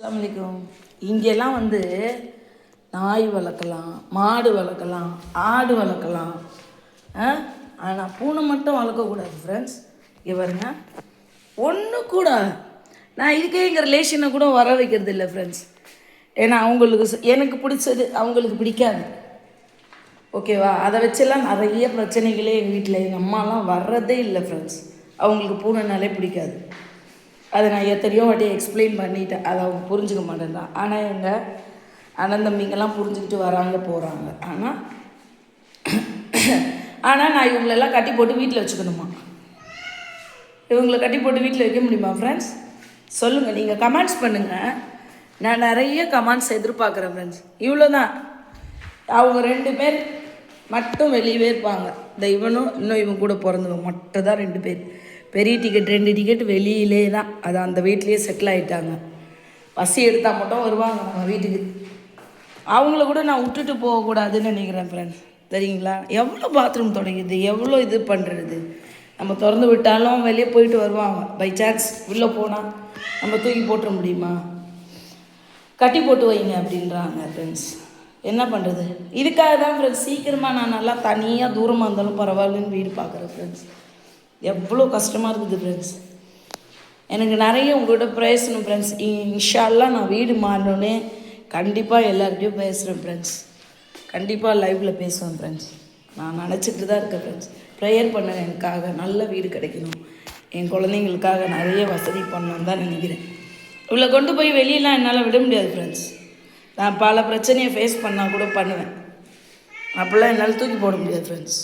அஸ்ஸலாமு இங்கெல்லாம் வந்து நாய் வளர்க்கலாம், மாடு வளர்க்கலாம், ஆடு வளர்க்கலாம். ஆனால் பூனை மட்டும் வளர்க்கக்கூடாது ஃப்ரெண்ட்ஸ். இங்கே பாருங்க, ஒன்று கூட நான் இதுக்கே எங்கள் ரிலேஷனை கூட வர வைக்கிறது இல்லை ஃப்ரெண்ட்ஸ். ஏன்னா அவங்களுக்கு எனக்கு பிடிச்சது அவங்களுக்கு பிடிக்காது. ஓகேவா? அதை வச்செல்லாம் நிறைய பிரச்சனைகளே எங்கள் வீட்டில் எங்கள் அம்மாலாம் வர்றதே இல்லை ஃப்ரெண்ட்ஸ். அவங்களுக்கு பூனைனாலே பிடிக்காது. அதை நான் எத்தனையோ வாட்டி எக்ஸ்பிளைன் பண்ணிட்டேன், அதை அவங்க புரிஞ்சுக்க மாட்டேன்தான். ஆனால் எங்கள் அண்ணன் தம்பிங்கெல்லாம் புரிஞ்சுக்கிட்டு வராங்க போகிறாங்க. ஆனால் நான் இவங்களெல்லாம் கட்டி போட்டு வீட்டில் வச்சுக்கணுமா? இவங்களை கட்டி போட்டு வீட்டில் வைக்க முடியுமா ஃப்ரெண்ட்ஸ்? சொல்லுங்கள், நீங்கள் கமெண்ட்ஸ் பண்ணுங்கள். நான் நிறைய கமெண்ட்ஸ் எதிர்பார்க்குறேன் ஃப்ரெண்ட்ஸ். இவ்வளோ தான். அவங்க 2 பேர் மட்டும் வெளியவே இருப்பாங்க. இந்த இவனும் இன்னும் இவன் கூட பிறந்தவங்க மட்டும் தான் 2 பேர். பெரிய டிக்கெட் 2 டிக்கெட் வெளியிலே தான். அது அந்த வீட்லேயே செட்டில் ஆகிட்டாங்க. பசி எடுத்தால் மட்டும் வருவாங்க நம்ம வீட்டுக்கு. அவங்கள கூட நான் விட்டுட்டு போகக்கூடாதுன்னு நினைக்கிறேன் ஃப்ரெண்ட்ஸ். சரிங்களா? எவ்வளோ பாத்ரூம் தொடங்குது, எவ்வளோ இது பண்ணுறது. நம்ம திறந்து விட்டாலும் வெளியே போயிட்டு வருவாங்க. பை சான்ஸ் உள்ளே போனால் நம்ம தூக்கி போட்டுற முடியுமா? கட்டி போட்டு வைங்க அப்படின்றாங்க ஃப்ரெண்ட்ஸ். என்ன பண்ணுறது? இதுக்காக தான் ஃப்ரெண்ட்ஸ் சீக்கிரமாக நான் நல்லா தனியாக தூரமாக இருந்தாலும் பரவாயில்லன்னு வீடு பார்க்குறேன் ஃப்ரெண்ட்ஸ். எவ்வளோ கஷ்டமாக இருக்குது ஃப்ரெண்ட்ஸ். எனக்கு நிறைய உங்கள்கிட்ட பேசணும் ஃப்ரெண்ட்ஸ். இன்ஷா அல்லாஹ் நான் வீடு மாறினோன்னே கண்டிப்பாக எல்லார்கிட்டையும் பேசுகிறேன் ஃப்ரெண்ட்ஸ். கண்டிப்பாக லைவில் பேசுவேன் ஃப்ரெண்ட்ஸ். நான் நினச்சிட்டு தான் இருக்கேன் ஃப்ரெண்ட்ஸ். ப்ரேயர் பண்ண எனக்காக நல்ல வீடு கிடைக்கணும், என் குழந்தைங்களுக்காக நிறைய வசதி பண்ணணுன்னு தான் நினைக்கிறேன். இவ்வளோ கொண்டு போய் வெளியெலாம் என்னால் விட முடியாது ஃப்ரெண்ட்ஸ். நான் பல பிரச்சனையை ஃபேஸ் பண்ணால் கூட பண்ணுவேன். அப்படிலாம் என்னால் தூக்கி போட முடியாது ஃப்ரெண்ட்ஸ்.